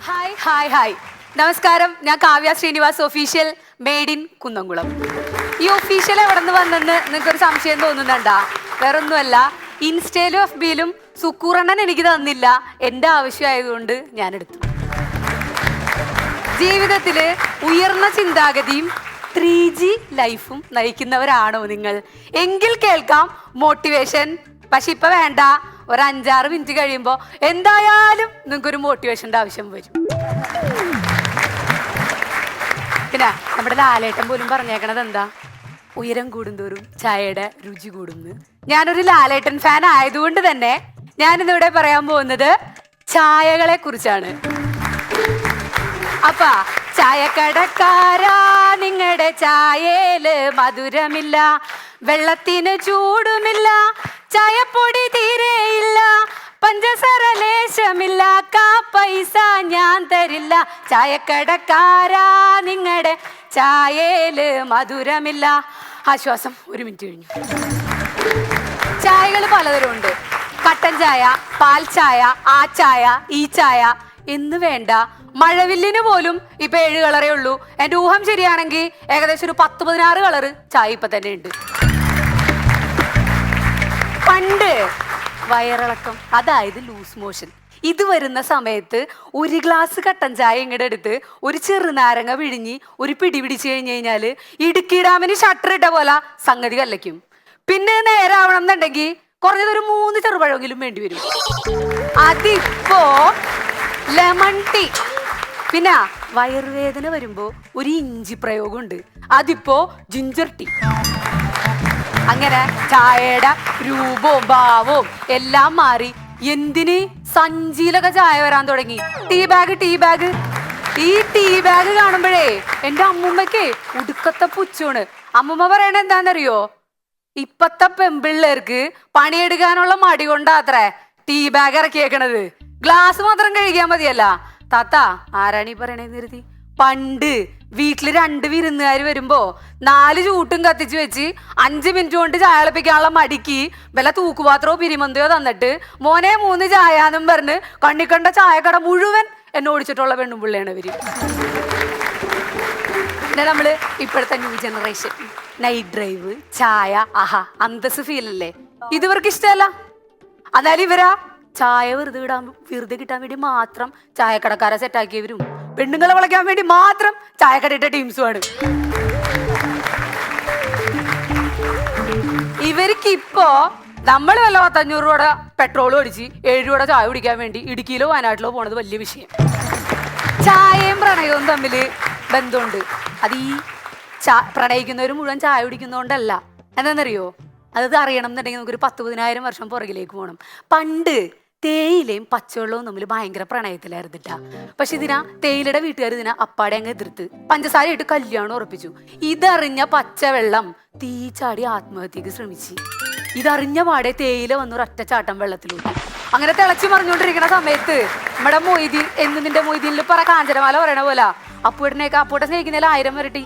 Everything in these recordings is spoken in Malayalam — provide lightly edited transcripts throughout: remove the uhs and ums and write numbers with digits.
ഹായ് ഹായ് ഹായ് നമസ്കാരം. ഞാൻ Kavya Srinivas, official made in Kunnamkulam. ഈ ഒഫീഷ്യൽ എവിടെ നിന്ന് വന്നെന്ന് നിങ്ങൾക്കൊരു സംശയം തോന്നുന്നുണ്ടാ? വേറൊന്നുമല്ല, ഇൻസ്റ്റയിലും FBയിലും സുക്കൂറണ്ണൻ എനിക്ക് തന്നില്ല, എൻ്റെ ആവശ്യമായതുകൊണ്ട് ഞാൻ എടുത്തു. ജീവിതത്തില് ഉയർന്ന ചിന്താഗതിയും 3G ലൈഫും നയിക്കുന്നവരാണോ നിങ്ങൾ? എങ്കിൽ കേൾക്കാം മോട്ടിവേഷൻ. പക്ഷെ ഇപ്പൊ വേണ്ട, ഒരു 5-6 മിനിറ്റ് കഴിയുമ്പോൾ എന്തായാലും നിങ്ങൾക്കൊരു മോട്ടിവേഷൻ്റെ ആവശ്യം വരും. പിന്നെ നമ്മുടെ ലാലേട്ടൻ പോലും പറഞ്ഞേക്കണത് എന്താ? ഉയരം കൂടുന്തോറും ചായയുടെ രുചി കൂടുന്നു. ഞാനൊരു ലാലേട്ടൻ ഫാൻ ആയതുകൊണ്ട് തന്നെ ഞാനിന്നിവിടെ പറയാൻ പോകുന്നത് ചായകളെ കുറിച്ചാണ്. അപ്പ ചായക്കടക്കാരാ, നിങ്ങളുടെ ചായയില് മധുരമില്ല, വെള്ളത്തിന് ചൂടുമില്ല, ചായപ്പൊടി തീരെയില്ല, പഞ്ചസാര ലേശമില്ല, പൈസ ഞാൻ തരില്ല. ചായക്കടക്കാരാ, നിങ്ങളുടെ ചായയില് മധുരമില്ല. ആശ്വാസം. 1 മിനിറ്റ് കഴിഞ്ഞു. ചായകൾ പലതരമുണ്ട്. കട്ടൻ ചായ, പാൽ ചായ, ആ ചായ, ഈ ചായ എന്ന് വേണ്ട, മഴവില്ലിന് പോലും ഇപ്പൊ 7 കളറേ ഉള്ളൂ. എൻ്റെ ഊഹം ശരിയാണെങ്കിൽ ഏകദേശം ഒരു 10-16 കളറ് ചായ ഇപ്പൊ തന്നെ ഉണ്ട്. പണ്ട് വയറിളക്കം, അതായത് ലൂസ് മോഷൻ, ഇത് വരുന്ന സമയത്ത് 1 ഗ്ലാസ് കട്ടൻ ചായ ഇങ്ങോട്ട് എടുത്ത് ഒരു ചെറുനാരങ്ങ പിഴിഞ്ഞ് ഒരു പിടി പിടിച്ചു കഴിഞ്ഞാൽ ഇടുക്കി ഡാമിന് ഷട്ടർ ഇട്ട പോലെ സംഗതി കല്ലയ്ക്കും. പിന്നെ നേരാവണം എന്നുണ്ടെങ്കിൽ കുറഞ്ഞതൊരു 3 ചെറുപഴമെങ്കിലും വേണ്ടി വരും. അതിപ്പോ ലെമൺ ടീ. പിന്നെ വയറുവേദന വരുമ്പോ ഒരു ഇഞ്ചി പ്രയോഗമുണ്ട്, അതിപ്പോ ജിഞ്ചർ ടീ. അങ്ങനെ ചായയുടെ രൂപവും ഭാവവും എല്ലാം മാറി. എന്തിന് സഞ്ചിയിലൊക്കെ ചായ വരാൻ തുടങ്ങി. Tea bag. ഈ ടീ ബാഗ് കാണുമ്പോഴേ എൻ്റെ അമ്മൂമ്മയ്ക്ക് ഉടുക്കത്തെ പുച്ഛമാണ്. അമ്മൂമ്മ പറയണ എന്താണെന്നറിയോ? ഇപ്പത്തെ പെമ്പിള്ളേർക്ക് പണിയെടുക്കാനുള്ള മടി കൊണ്ടാത്രേ ടീ ബാഗ് ഇറക്കിയേക്കണത്. ഗ്ലാസ് മാത്രം കഴുകിയാൽ മതിയല്ല. താത്ത ആരാണീ പറയണേന്ന് കരുതി? പണ്ട് വീട്ടില് 2 വിരുന്നുകാർ വരുമ്പോ 4 ചൂട്ടും കത്തിച്ച് വെച്ച് 5 മിനിറ്റ് കൊണ്ട് ചായ തിളപ്പിക്കാനുള്ള മടിക്ക് വല്ല തൂക്കുപാത്രമോ പിരിമന്തയോ തന്നിട്ട് മോനെ 3 ചായ എന്നും പറഞ്ഞ് കണ്ണിക്കണ്ട ചായക്കട മുഴുവൻ എന്നെ ഓടിച്ചിട്ടുള്ള പെണ്ണും പിള്ളയാണ് ഇവര്. പിന്നെ നമ്മള് ഇപ്പോഴത്തെ ന്യൂ ജനറേഷൻ നൈറ്റ് ഡ്രൈവ്, ചായ, ആഹാ അന്തസ് ഫീലല്ലേ? ഇത് ഇവർക്ക് ഇഷ്ടമല്ല. എന്നാലും ഇവരാ ചായ വെറുതെ കിട്ടാൻ വേണ്ടി മാത്രം ചായക്കടക്കാരെ സെറ്റാക്കിയവരും പെണ്ണുങ്ങളെ വിളയ്ക്കാൻ വേണ്ടി മാത്രം ചായക്കടയിട്ട ടീംസുമാണ്. ഇവർക്കിപ്പോ നമ്മൾ വല്ല 500 രൂപയുടെ പെട്രോൾ അടിച്ച് 7 രൂപയുടെ ചായ കുടിക്കാൻ വേണ്ടി ഇടുക്കിയിലോ വയനാട്ടിലോ പോണത് വലിയ വിഷയം. ചായയും പ്രണയവും തമ്മിൽ ബന്ധമുണ്ട്. അത് ഈ പ്രണയിക്കുന്നവർ മുഴുവൻ ചായ കുടിക്കുന്നതുകൊണ്ടല്ല. എന്താണെന്നറിയോ? അത് അറിയണം എന്നുണ്ടെങ്കിൽ നമുക്കൊരു 10-15 വർഷം പുറകിലേക്ക് പോകണം. പണ്ട് തേയിലയും പച്ചവെള്ളവും തമ്മിൽ ഭയങ്കര പ്രണയത്തിലായിരുന്നിട്ടാ. പക്ഷെ തേയിലയുടെ വീട്ടുകാർ അപ്പാടെ അങ്ങ് എതിർത്ത് പഞ്ചസാര ഇട്ട് കല്യാണം ഉറപ്പിച്ചു. ഇതറിഞ്ഞ പച്ചവെള്ളം തീ ചാടി ആത്മഹത്യക്ക് ശ്രമിച്ചു. ഇതറിഞ്ഞ പാടെ തേയില വന്നു ഒറ്റച്ചാട്ടം വെള്ളത്തിലൂട്ടി. അങ്ങനെ തിളച്ചു മറിഞ്ഞുകൊണ്ടിരിക്കുന്ന സമയത്ത് നമ്മുടെ മൊയ്തീൻ നിന്റെ മൊയ്തീനിൽ കാഞ്ചനമാല പറയണ പോലെ അപ്പൂട്ടനെ സ്നേഹിക്കുന്നതിൽ 1000 വരട്ടി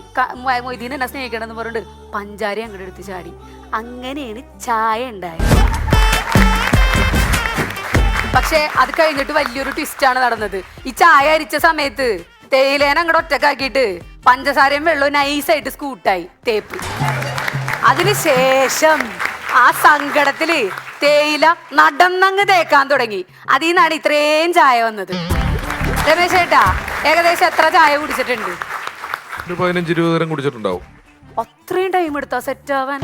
മൊയ്തീൻ എന്നെ സ്നേഹിക്കണമെന്ന് പറഞ്ഞിട്ട് പഞ്ചാര അങ്ങോട്ട് എടുത്ത് ചാടി. അങ്ങനെയാണ് ചായ ഉണ്ടായത്. പക്ഷെ അത് കഴിഞ്ഞിട്ട് വലിയൊരു ട്വിസ്റ്റാണ് നടന്നത്. ഈ ചായ അരിച്ച സമയത്ത് തേയിലേനെ അങ്ങോട്ട് ഒറ്റക്കാക്കിയിട്ട് പഞ്ചസാരയും വെള്ളവും നൈസായിട്ട് സ്കൂട്ടായി തേപ്പ്. അതിനുശേഷം ആ സങ്കടത്തില് തേയില നടന്നങ്ങ് തേക്കാൻ തുടങ്ങി. അതിൽ നിന്നാണ് ഇത്രയും ചായ വന്നത്. രമേശ് ചേട്ടാ ഏകദേശം എത്ര ചായ കുടിച്ചിട്ടുണ്ട്? 15-20 നേരം കുടിച്ചിട്ടുണ്ടാവും. അത്രയും ടൈം എടുത്താ സെറ്റ് ആവാൻ?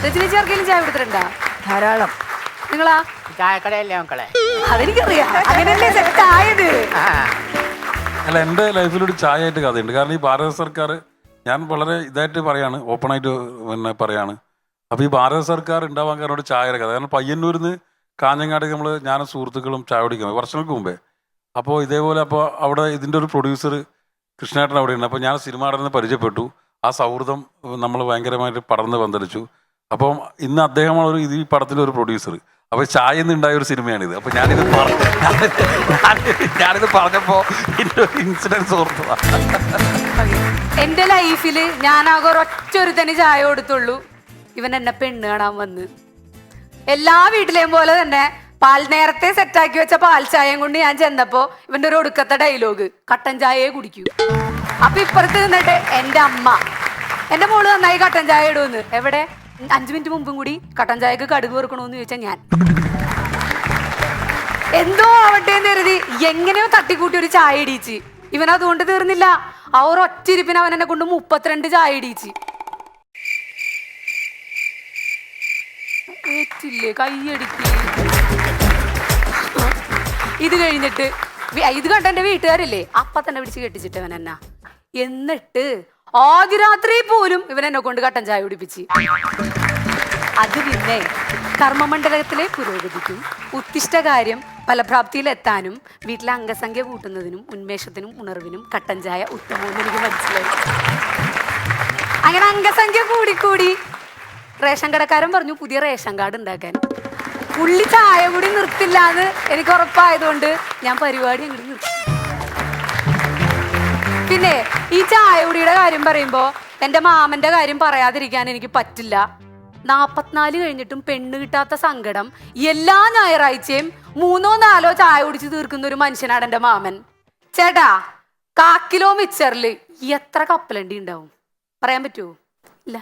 രജനി ചേർക്കലും ചായ കൊടുത്തിട്ടുണ്ടാ? ധാരാളം. നിങ്ങളാ? ചായക്കടയല്ലേ മക്കളെ? അതെനിക്കറിയാം. അങ്ങനെയല്ലേ സെറ്റ് ആയത്? അല്ല, എൻ്റെ ലൈഫിലൊരു ചായ ആയിട്ട് കഥയുണ്ട്. കാരണം ഈ ഭാരത സർക്കാർ, ഞാൻ വളരെ ഇതായിട്ട് പറയാണ്, ഓപ്പണായിട്ട് പിന്നെ പറയാണ്. അപ്പോൾ ഈ ഭാരത സർക്കാർ ഉണ്ടാവാൻ കാരണം ഒരു ചായയുടെ കഥ. കാരണം പയ്യന്നൂരിൽ കാഞ്ഞങ്ങാട് ഞാനും സുഹൃത്തുക്കളും ചായ കുടിക്കാൻ വർഷങ്ങൾക്ക് മുമ്പേ. അപ്പോൾ ഇതേപോലെ അപ്പോൾ അവിടെ ഇതിൻ്റെ ഒരു പ്രൊഡ്യൂസർ കൃഷ്ണേട്ടൻ അവിടെയുണ്ട്. അപ്പോൾ ഞാൻ സിനിമ നടന്ന് പരിചയപ്പെട്ടു. ആ സൗഹൃദം നമ്മൾ ഭയങ്കരമായിട്ട് പടർന്ന് പന്തലിച്ചു. അപ്പം ഇന്ന് അദ്ദേഹമാണ് ഈ പടത്തിൻ്റെ ഒരു പ്രൊഡ്യൂസർ. അപ്പോൾ ചായ ഉണ്ടായ ഒരു സിനിമയാണിത്. അപ്പോൾ ഞാനിത് പറഞ്ഞപ്പോൾ എൻ്റെ ഒരു ഇൻസിഡൻസ് ഓർത്തതാണ്. എൻ്റെ ലൈഫിൽ ഞാനാകെ ഒരൊറ്റൊരുത്തന് ചായ കൊടുത്തുള്ളൂ. ഇവൻ എന്നെ പെണ്ണ് കാണാൻ വന്ന് എല്ലാ വീട്ടിലെയും പോലെ തന്നെ നേരത്തെ സെറ്റാക്കി വെച്ച പാൽ ചായയും കൊണ്ട് ഞാൻ ചെന്നപ്പോ ഇവന്റെ ഒരു ഒടുക്കത്തെ ഡയലോഗ്, കട്ടൻ ചായയെ കുടിക്കൂ. അപ്പൊ ഇപ്പുറത്ത് നിന്നിട്ട് എന്റെ അമ്മ, എന്റെ മോള് നന്നായി കട്ടൻ ചായ ഇടുമെന്ന്. എവിടെ? 5 മിനിറ്റ് മുമ്പും കൂടി കട്ടൻ ചായക്ക് കടുക് വെറുക്കണോന്ന് ചോദിച്ചാൽ ഞാൻ എന്തോ ആവട്ടെ എന്ന് കരുതി എങ്ങനെയോ തട്ടിക്കൂട്ടി ഒരു ചായ ഇടിച്ച്. ഇവൻ അതുകൊണ്ട് തീർന്നില്ല, ആ ഒരു ഒറ്റിരിപ്പിന് അവൻ എന്നെ കൊണ്ട് 32 ചായ ഇടിച്ച്. കൈയടിക്ക്. ഇത് കഴിഞ്ഞിട്ട് ഇത് കണ്ട എന്റെ വീട്ടുകാരില്ലേ, അപ്പ തന്നെ പിടിച്ച് കെട്ടിച്ചിട്ട് അവൻ എന്നാ. എന്നിട്ട് ആദ്യ രാത്രി പോലും ഇവൻ എന്നെ കൊണ്ട് കട്ടൻ ചായ കുടിപ്പിച്ച്. അത് പിന്നെ കർമ്മമണ്ഡലത്തിലെ പുരോഗതിക്കും ഉത്തിഷ്ടകാര്യം ഫലപ്രാപ്തിയിലെത്താനും വീട്ടിലെ അംഗസംഖ്യ കൂട്ടുന്നതിനും ഉന്മേഷത്തിനും ഉണർവിനും കട്ടൻ ചായ ഉത്തമമെന്ന് എനിക്ക് മനസ്സിലായി. അങ്ങനെ അംഗസംഖ്യ കൂടിക്കൂടി റേഷൻ കടക്കാരൻ പറഞ്ഞു പുതിയ റേഷൻ കാർഡ് ഉണ്ടാക്കാൻ. പുള്ളി ചായ കൂടി നിർത്തില്ല എന്ന് എനിക്ക് ഉറപ്പായതുകൊണ്ട് ഞാൻ പരിപാടി അങ്ങോട്ട് നിർത്തി. പിന്നെ ഈ ചായ കുടിയുടെ കാര്യം പറയുമ്പോ എന്റെ മാമന്റെ കാര്യം പറയാതിരിക്കാൻ എനിക്ക് പറ്റില്ല. 44 കഴിഞ്ഞിട്ടും പെണ്ണ് കിട്ടാത്ത സങ്കടം എല്ലാ ഞായറാഴ്ചയും 3-4 ചായ കുടിച്ച് തീർക്കുന്ന ഒരു മനുഷ്യനാണ് എന്റെ മാമൻ. ചേട്ടാ, 1/4 കിലോ മിക്സറില് എത്ര കപ്പലണ്ടി ഉണ്ടാവും പറയാൻ പറ്റുമോ? ഇല്ല.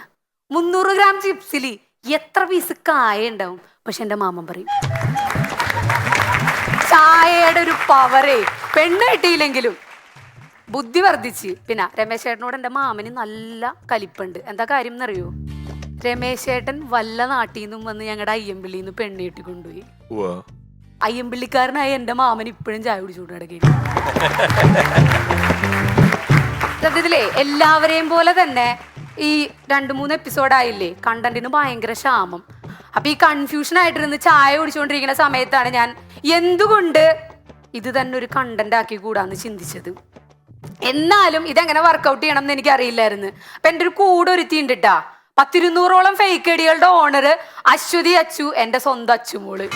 300 ഗ്രാം ചിപ്സില് എത്ര പീസ് കായ ഉണ്ടാവും? പക്ഷെ എന്റെ മാമൻ പറയും ചായയുടെ ഒരു പവറേ പെണ്ണ് കിട്ടിയില്ലെങ്കിലും ബുദ്ധി വർദ്ധിച്ച്. പിന്നെ രമേശ് ചേട്ടനോട് എൻ്റെ മാമന് നല്ല കലിപ്പുണ്ട്. എന്താ കാര്യം എന്നറിയോ? രമേശ് ചേട്ടൻ വല്ല നാട്ടിൽ നിന്നും വന്ന് ഞങ്ങളുടെ അയ്യമ്പിള്ളിയിൽ നിന്ന് പെണ്ണ് കെട്ടി കൊണ്ടുപോയി. അയ്യമ്പിള്ളിക്കാരനായ എൻ്റെ മാമൻ ഇപ്പോഴും ചായ കുടിച്ചുകൊണ്ട് കിടക്കുകയാണ്. സത്യത്തിലേ എല്ലാവരെയും പോലെ തന്നെ ഈ 2-3 എപ്പിസോഡായില്ലേ, കണ്ടന്റിന് ഭയങ്കര ക്ഷാമം. അപ്പൊ ഈ കൺഫ്യൂഷൻ ആയിട്ടിരുന്ന് ചായ കുടിച്ചുകൊണ്ടിരിക്കുന്ന സമയത്താണ് ഞാൻ എന്തുകൊണ്ട് ഇത് തന്നെ ഒരു കണ്ടന്റ് ആക്കി കൂടാന്ന് ചിന്തിച്ചത്. എന്നാലും ഇതെങ്ങനെ വർക്കൗട്ട് ചെയ്യണം എന്ന് എനിക്ക് അറിയില്ലായിരുന്നു. അപ്പൊ എൻ്റെ ഒരു കൂടെ ഒരുത്തിയുണ്ട് ട്ടാ, 10-200ഓളം ഫേക്ക് ഐഡികളുടെ ഓണർ അശ്വതി അച്ചു, എൻ്റെ സ്വന്തം അച്ചുമോള്.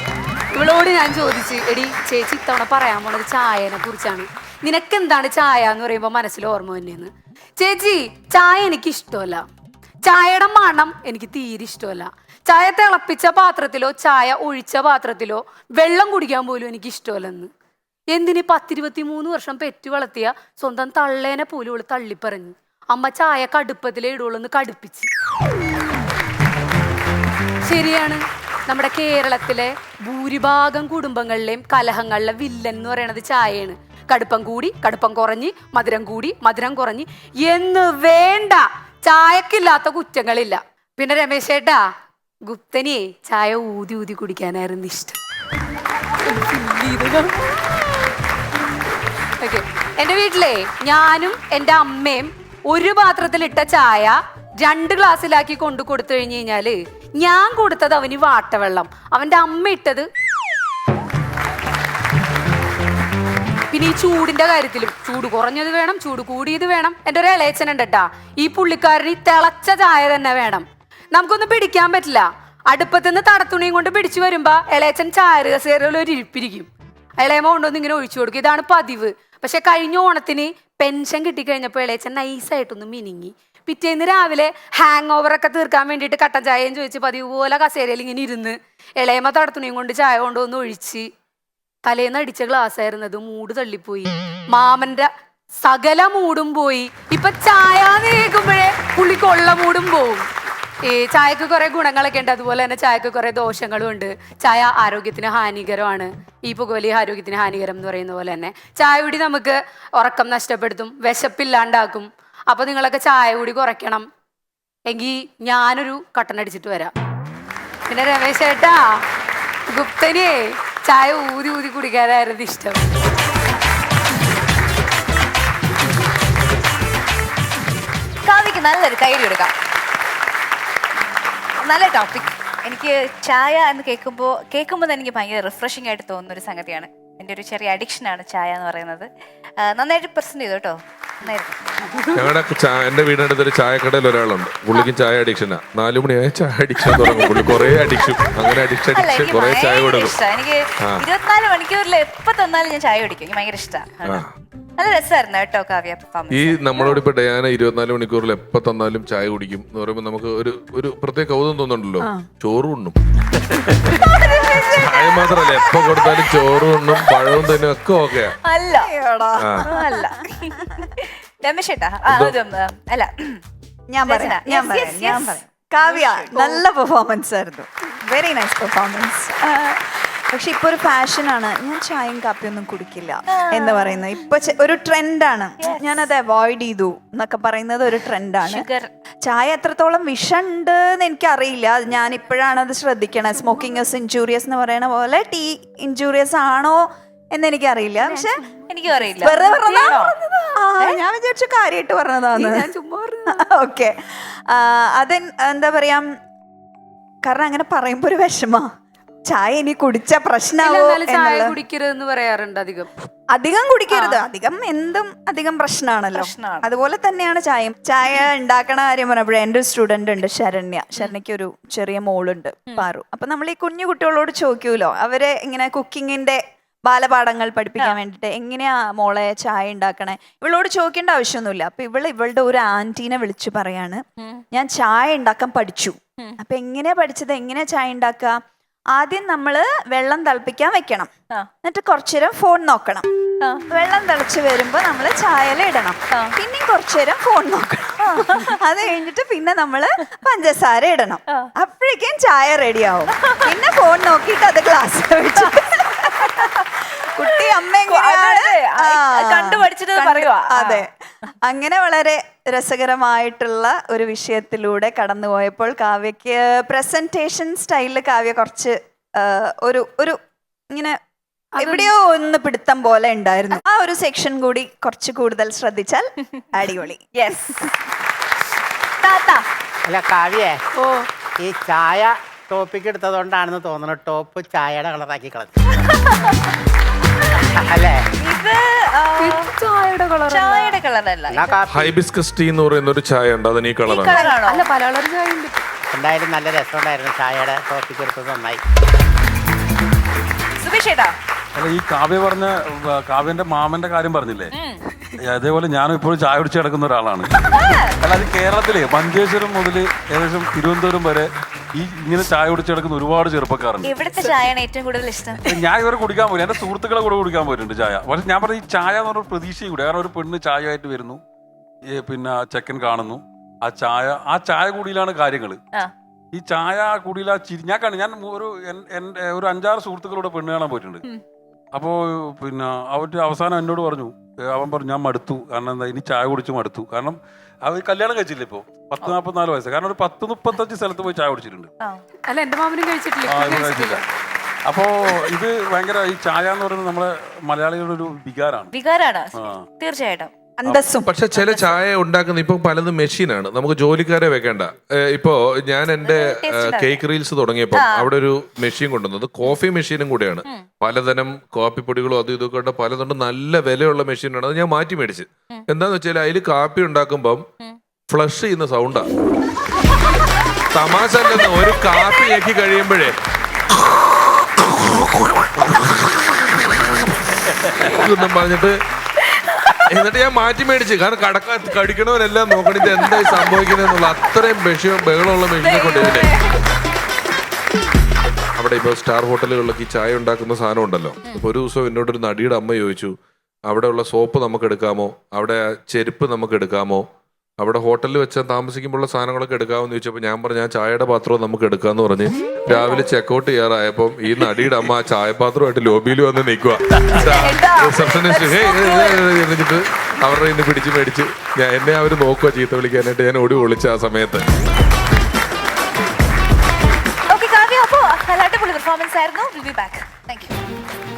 ഇവളോട് ഞാൻ ചോദിച്ചു, എടി ചേച്ചി ഇത്തവണ പറയാൻ പോണത് ചായനെ കുറിച്ചാണ്, നിനക്ക് എന്താണ് ചായ എന്ന് പറയുമ്പോൾ മനസ്സിൽ ഓർമ്മ തന്നെയെന്ന്. ചേച്ചി, ചായ എനിക്ക് ഇഷ്ടമല്ല, ചായയുടെ മണം എനിക്ക് തീരെ ഇഷ്ടമല്ല, ചായ തിളപ്പിച്ച പാത്രത്തിലോ ചായ ഒഴിച്ച പാത്രത്തിലോ വെള്ളം കുടിക്കാൻ പോലും എനിക്ക് ഇഷ്ടമല്ലെന്ന്. എന്തിന് 10-23 വർഷം പെറ്റു വളർത്തിയ സ്വന്തം തള്ളേനെ പോലും ഇവള് തള്ളിപ്പറഞ്ഞു. അമ്മ ചായ കടുപ്പത്തിലേ ഇടുള്ളൂന്ന് കടുപ്പിച്ച്. ശരിയാണ്, നമ്മുടെ കേരളത്തിലെ ഭൂരിഭാഗം കുടുംബങ്ങളിലെയും കലഹങ്ങളിലെ വില്ലൻ എന്ന് പറയുന്നത് ചായയാണ്. കടുപ്പം കൂടി കടുപ്പം കുറഞ്ഞ്, മധുരം കൂടി മധുരം കുറഞ്ഞ് എന്ന് വേണ്ട, ചായക്കില്ലാത്ത കുറ്റങ്ങളില്ല. പിന്നെ രമേശ് ചേട്ടാ, ഗുപ്തനെ ചായ ഊതി ഊതി കുടിക്കാനായിരുന്നു ഇഷ്ടം. എന്റെ വീട്ടിലെ ഞാനും എൻ്റെ അമ്മയും ഒരു പാത്രത്തിലിട്ട ചായ 2 ഗ്ലാസ്സിലാക്കി കൊണ്ടു കൊടുത്തു കഴിഞ്ഞു കഴിഞ്ഞാല് ഞാൻ കൊടുത്തത് അവന് വാട്ടവെള്ളം, അവന്റെ അമ്മ ഇട്ടത്. പിന്നെ ഈ ചൂടിന്റെ കാര്യത്തിലും ചൂട് കുറഞ്ഞത് വേണം, ചൂട് കൂടിയത് വേണം. എൻ്റെ ഒരു ഇളയച്ചനുണ്ട് ട്ടാ, ഈ പുള്ളിക്കാരന് തിളച്ച ചായ തന്നെ വേണം. നമുക്കൊന്നും പിടിക്കാൻ പറ്റില്ല. അടുപ്പത്തുനിന്ന് തടത്തുണിയും കൊണ്ട് പിടിച്ചു വരുമ്പോ ഇളയച്ചൻ ചായ കസേരയിൽ ഒരു ഇരിപ്പിരിക്കും, ഇളയമ കൊണ്ടൊന്ന് ഇങ്ങനെ ഒഴിച്ചു കൊടുക്കും. ഇതാണ് പതിവ്. പക്ഷെ കഴിഞ്ഞ ഓണത്തിന് പെൻഷൻ കിട്ടിക്കഴിഞ്ഞപ്പോൾ ഇളയച്ചൻ നൈസായിട്ടൊന്ന് മിനിങ്ങി. പിറ്റേന്ന് രാവിലെ ഹാങ് ഓവറൊക്കെ തീർക്കാൻ വേണ്ടിയിട്ട് കട്ടൻ ചായയും ചോദിച്ച് പതിവ് പോലെ കസേരയിൽ ഇങ്ങനെ ഇരുന്ന് ഇളയമ തടത്തുണിയും കൊണ്ട് ചായ കൊണ്ടുവന്ന് ഒഴിച്ച്. തലേന്ന് അടിച്ച ഗ്ലാസ് ആയിരുന്നത് മൂട് തള്ളിപ്പോയി, മാമന്റെ സകല മൂടും പോയി. ഇപ്പൊ ചായ കേൾക്കുമ്പോഴേ പുള്ളിക്കൊള്ള മൂടും പോവും. ചായക്ക് കുറെ ഗുണങ്ങളൊക്കെ ഉണ്ട്, അതുപോലെ തന്നെ ചായക്ക് കുറെ ദോഷങ്ങളും ഉണ്ട്. ചായ ആരോഗ്യത്തിന് ഹാനികരമാണ്, ഈ പുകവലി ആരോഗ്യത്തിന് ഹാനികരം എന്ന് പറയുന്ന പോലെ തന്നെ ചായ കുടി നമുക്ക് ഉറക്കം നഷ്ടപ്പെടുത്തും, വിശപ്പില്ലാണ്ടാക്കും. അപ്പൊ നിങ്ങളൊക്കെ ചായ കുടി കുറയ്ക്കണം. എങ്കിൽ ഞാനൊരു കട്ടൻ അടിച്ചിട്ട് വരാം. പിന്നെ രമേശ് ചേട്ടാ, ഗുപ്തനെ ചായ ഊതി ഊതി കുടിക്കാനായിരുന്നു ഇഷ്ടം. കാവ്യക്ക് നല്ലൊരു കൈഡി എടുക്കാം. നല്ല ടോപ്പിക്. എനിക്ക് ചായ എന്ന് കേൾക്കുമ്പോൾ തന്നെ എനിക്ക് ഭയങ്കര റിഫ്രഷിംഗ് ആയിട്ട് തോന്നുന്ന ഒരു സംഗതിയാണ്. എൻ്റെ ഒരു ചെറിയ അഡിക്ഷനാണ് ചായ എന്ന് പറയുന്നത്. നന്നായിട്ട് പ്രസന്റ് ചെയ്തു കേട്ടോ, നന്നായിരുന്നു. ഞങ്ങളുടെ എന്റെ വീടിനടുത്ത് ഒരു ചായക്കടയിൽ ഒരാളുണ്ട്, പുള്ളിക്കും ചായ അഡിക്ഷനാ. 4 മണിയായ ചായ അഡിക്ഷൻ തുടങ്ങും പുള്ളി, കുറെ അഡിക്ഷൻ, അങ്ങനെ അഡിക്ഷൻ കുറെ ചായ കൊടുക്കും. എനിക്ക് 24 മണിക്കൂറിൽ എപ്പോ തന്നാലും ഞാൻ ചായ കുടിക്കും, എനിക്ക് ഭയങ്കര ഇഷ്ടമാണ്. നല്ല രസമായിരുന്നു കേട്ടോ കാവ്യ ഈ പെർഫോമൻസ്. നമ്മളോട് ഇപ്പൊ ഡയാന 24 മണിക്കൂറിൽ എപ്പോ തന്നാലും ചായ കുടിക്കും എന്ന് പറയുമ്പോ നമുക്ക് ഒരു പ്രത്യേക കൗതുകം തോന്നുന്നുണ്ടല്ലോ. ചോറും ഉണ്ണും. ചായ മാത്രല്ല എപ്പോ കൊടുത്താലും ചോറും ഉണ്ണും പഴവും തന്നെ ഒക്കെ ഓക്കെ. അല്ല അല്ല രമേശേട്ടാ അല്ല ഞാൻ പറയാം കാവ്യ നല്ല പെർഫോമൻസ് ആയിരുന്നു, വെരി നൈസ് പെർഫോമൻസ്. പക്ഷെ ഇപ്പൊ ഒരു ഫാഷനാണ്, ഞാൻ ചായയും കാപ്പിയൊന്നും കുടിക്കില്ല എന്ന് പറയുന്നത് ഇപ്പൊ ഒരു ട്രെൻഡാണ്. ഞാനത് അവോയ്ഡ് ചെയ്തു എന്നൊക്കെ പറയുന്നത് ഒരു ട്രെൻഡാണ്. ചായ എത്രത്തോളം വിഷമുണ്ട് എന്ന് എനിക്കറിയില്ല, ഞാൻ ഇപ്പോഴാണ് അത് ശ്രദ്ധിക്കണേ. സ്മോക്കിംഗ് ഇസ് ഇൻജൂറിയസ് എന്ന് പറയുന്ന പോലെ ടീ ഇൻജൂറിയസ് ആണോ എന്ന് എനിക്കറിയില്ല. പക്ഷെ എനിക്കും അറിയില്ല, വെറുതെ പറഞ്ഞതാ. ഞാൻ വിചാരിച്ചു കാര്യമായിട്ട് പറഞ്ഞതാണ്. ഓക്കെ, അത് എന്താ പറയാ, കാരണം അങ്ങനെ പറയുമ്പോ ഒരു വിഷമാ. ചായ ഇനി കുടിച്ച പ്രശ്നമാവോ ചായ എന്നുള്ള. കുടിക്കരുതെന്ന് പറയാറുണ്ട് അധികം. അധികം കുടിക്കരുത്, അധികം എന്തും അധികം പ്രശ്നമാണല്ലോ. അതുപോലെ തന്നെയാണ് ചായയും. ചായ ഉണ്ടാക്കണ കാര്യം പറഞ്ഞപ്പോഴേ എൻ്റെ ഒരു സ്റ്റുഡന്റ് ഉണ്ട് ശരണ്യക്ക് ഒരു ചെറിയ മോളുണ്ട് പാറു. അപ്പൊ നമ്മൾ ഈ കുഞ്ഞു കുട്ടികളോട് ചോദിക്കൂലോ, അവരെ ഇങ്ങനെ കുക്കിങ്ങിന്റെ ബാലപാഠങ്ങൾ പഠിപ്പിക്കാൻ വേണ്ടിട്ട് എങ്ങനെയാ മോളെ ചായ ഉണ്ടാക്കണേ, ഇവളോട് ചോദിക്കേണ്ട ആവശ്യമൊന്നുമില്ല. അപ്പൊ ഇവളുടെ ഒരു ആന്റീനെ വിളിച്ചു പറയാണ്, ഞാൻ ചായ ഉണ്ടാക്കാൻ പഠിച്ചു. അപ്പൊ എങ്ങനെയാ പഠിച്ചത്, എങ്ങനെയാ ചായ ഉണ്ടാക്കുക? ആദ്യം നമ്മള് വെള്ളം തിളപ്പിക്കാൻ വെക്കണം, എന്നിട്ട് കുറച്ചുനേരം ഫോൺ നോക്കണം. വെള്ളം തിളച്ച് വരുമ്പോ നമ്മള് ചായല ഇടണം, പിന്നെയും കുറച്ചുനേരം ഫോൺ നോക്കണം. അത് കഴിഞ്ഞിട്ട് പിന്നെ നമ്മള് പഞ്ചസാര ഇടണം. അപ്പോഴേക്കും ചായ റെഡിയാവും. പിന്നെ ഫോൺ നോക്കിയിട്ട് അത് ഗ്ലാസ് വെച്ചു കുട്ടി അമ്മ കണ്ടുപഠിച്ചിട്ട് പറയുക. അതെ, അങ്ങനെ വളരെ രസകരമായിട്ടുള്ള ഒരു വിഷയത്തിലൂടെ കടന്നുപോയപ്പോൾ കാവ്യക്ക് പ്രസന്റേഷൻ സ്റ്റൈലിൽ കാവ്യ കുറച്ച് ഒരു ഇങ്ങനെ എവിടെയോ ഒന്ന് പിടുത്തം പോലെ ഉണ്ടായിരുന്നു. ആ ഒരു സെക്ഷൻ കൂടി കുറച്ച് കൂടുതൽ ശ്രദ്ധിച്ചാൽ അടിപൊളി. അല്ല കാവ്യേ, ഈ ചായ ടോപ്പിക്ക് എടുത്തതുകൊണ്ടാണെന്ന് തോന്നുന്നു ടോപ്പ് ചായയുടെ കളറാക്കി കളഞ്ഞു അല്ലേ? ഇത് ചായയുടെ കളർ ചായയുടെ കളറല്ല, ഹൈബിസ്കസ് ടീ എന്ന് പറയുന്ന ഒരു ചായ ഉണ്ട്, അതിന് ഈ കളറാണ്. കളറാണോ? അല്ല, പല കളർ ചായ ഉണ്ട്. എന്തായാലും നല്ല രസമുണ്ടായിരുന്നു ചായയുടെ ടോപ്പിക്ക് എടുത്തത്, നന്നായി. സുബേഷേട്ടാ, അല്ല ഈ കാവ്യ പറഞ്ഞ കാവ്യന്റെ മാമന്റെ കാര്യം പറഞ്ഞില്ലേ, അതേപോലെ ഞാനും ഇപ്പോഴും ചായ കുടിച്ച് കിടക്കുന്ന ഒരാളാണ്. അല്ല അത് കേരളത്തിലെ മഞ്ചേശ്വരം മുതൽ ഏകദേശം തിരുവനന്തപുരം വരെ ഈ ഇങ്ങനെ ചായ കുടിച്ച് കിടക്കുന്ന ഒരുപാട് ചെറുപ്പക്കാരുണ്ട്. എവിടുത്തെ ചായയാണ് ഏറ്റവും കൂടുതൽ ഇഷ്ടം? ഞാൻ ഇവരെ കുടിക്കാൻ പോയി, എന്റെ സുഹൃത്തുക്കളെ കൂടെ കുടിക്കാൻ പോയിട്ടുണ്ട് ചായ. പക്ഷെ ഞാൻ പറഞ്ഞ ഈ ചായ എന്ന് പറഞ്ഞ പ്രതീക്ഷയും കൂടെ, കാരണം ഒരു പെണ്ണ് ചായ ആയിട്ട് വരുന്നു, പിന്നെ ചെക്കൻ കാണുന്നു, ആ ചായ കൂടിയിലാണ് കാര്യങ്ങൾ. ഈ ചായ കൂടിയിൽ ഞാൻ ഒരു 5-6 സുഹൃത്തുക്കളോട് പെണ്ണ് കാണാൻ പോയിട്ടുണ്ട്. അപ്പോൾ പിന്നെ അവർ അവസാനം എന്നോട് പറഞ്ഞു, അവൻ പറഞ്ഞു ഞാൻ മടുത്തു, കാരണം എന്താ ഇനി ചായ കുടിച്ച് മടുത്തു. കാരണം അവർ കല്യാണം കഴിച്ചില്ല ഇപ്പോൾ 40-44 വയസ്സ്, കാരണം ഒരു 10-35 സ്ഥലത്ത് പോയി ചായ കുടിച്ചിട്ടുണ്ട്. അല്ല, എന്റെ മാമനും കഴിച്ചിട്ടില്ല. കഴിച്ചില്ല. അപ്പോ ഇത് ഭയങ്കര ഈ ചായ എന്ന് പറയുന്നത് നമ്മളെ മലയാളികളുടെ ഒരു വികാരമാണ്. തീർച്ചയായിട്ടും. പക്ഷെ ചില ചായ ഉണ്ടാക്കുന്ന ഇപ്പൊ പലതും മെഷീനാണ്, നമുക്ക് ജോലിക്കാരെ വെക്കേണ്ട. ഇപ്പോ ഞാൻ എന്റെ കേക്ക് റീൽസ് തുടങ്ങിയപ്പോ അവിടെ ഒരു മെഷീൻ കൊണ്ടുവന്നത് കോഫി മെഷീനും കൂടെയാണ്. പലതരം കോപ്പി പൊടികളും അതും ഇതൊക്കെ ഉണ്ട്, പലതുണ്ട്, നല്ല വിലയുള്ള മെഷീനാണ്. അത് ഞാൻ മാറ്റി മേടിച്ച്. എന്താന്ന് വെച്ചാൽ അതിൽ കാപ്പി ഉണ്ടാക്കുമ്പം ഫ്ലഷ് ചെയ്യുന്ന സൗണ്ടാ. തമാശ അല്ലെന്ന്, ഒരു കാപ്പി ആക്കി കഴിയുമ്പോഴേ ഇതൊന്നും പറഞ്ഞിട്ട് എന്നിട്ട് ഞാൻ മാറ്റി മേടിച്ച്. കാരണം കടിക്കണവരെല്ലാം നോക്കണം ഇത് എന്തായി സംഭവിക്കുന്നതെന്നുള്ള അത്രയും ബഹളമുള്ള മെഷീനെ കൊണ്ടിരുന്നേ. അവിടെ ഇപ്പൊ സ്റ്റാർ ഹോട്ടലുകളിലൊക്കെ ഈ ചായ ഉണ്ടാക്കുന്ന സാധനം ഉണ്ടല്ലോ. ഇപ്പൊ ഒരു ദിവസം എന്നോടൊരു നടിയുടെ അമ്മ ചോദിച്ചു, അവിടെ ഉള്ള സോപ്പ് നമുക്ക് എടുക്കാമോ, അവിടെ ചെരുപ്പ് നമുക്ക് എടുക്കാമോ, അവിടെ ഹോട്ടലിൽ വെച്ചാൽ താമസിക്കുമ്പോഴുള്ള സാധനങ്ങളൊക്കെ എടുക്കാമെന്ന് ചോദിച്ചപ്പോൾ ഞാൻ പറഞ്ഞു, ഞാൻ ചായയുടെ പാത്രവും നമുക്ക് എടുക്കാന്ന് പറഞ്ഞ് രാവിലെ ചെക്കൗട്ട് ചെയ്യാറായപ്പം ഈ നടിയുടെ അമ്മ ആ ചായപാത്രമായിട്ട് ലോബിയിൽ വന്ന് നിൽക്കുക. റിസപ്ഷനിസ്റ്റ് എന്നിട്ട് അവരുടെ ഇന്ന് പിടിച്ച് മേടിച്ച് എന്നെ അവർ നോക്കുക ചീത്ത വിളിക്കാനായിട്ട്. ഞാൻ ഓടി ഒളിച്ച ആ സമയത്ത്. അടിപൊളി പെർഫോമൻസ് ആയിരുന്നു. Will be back. Thank you.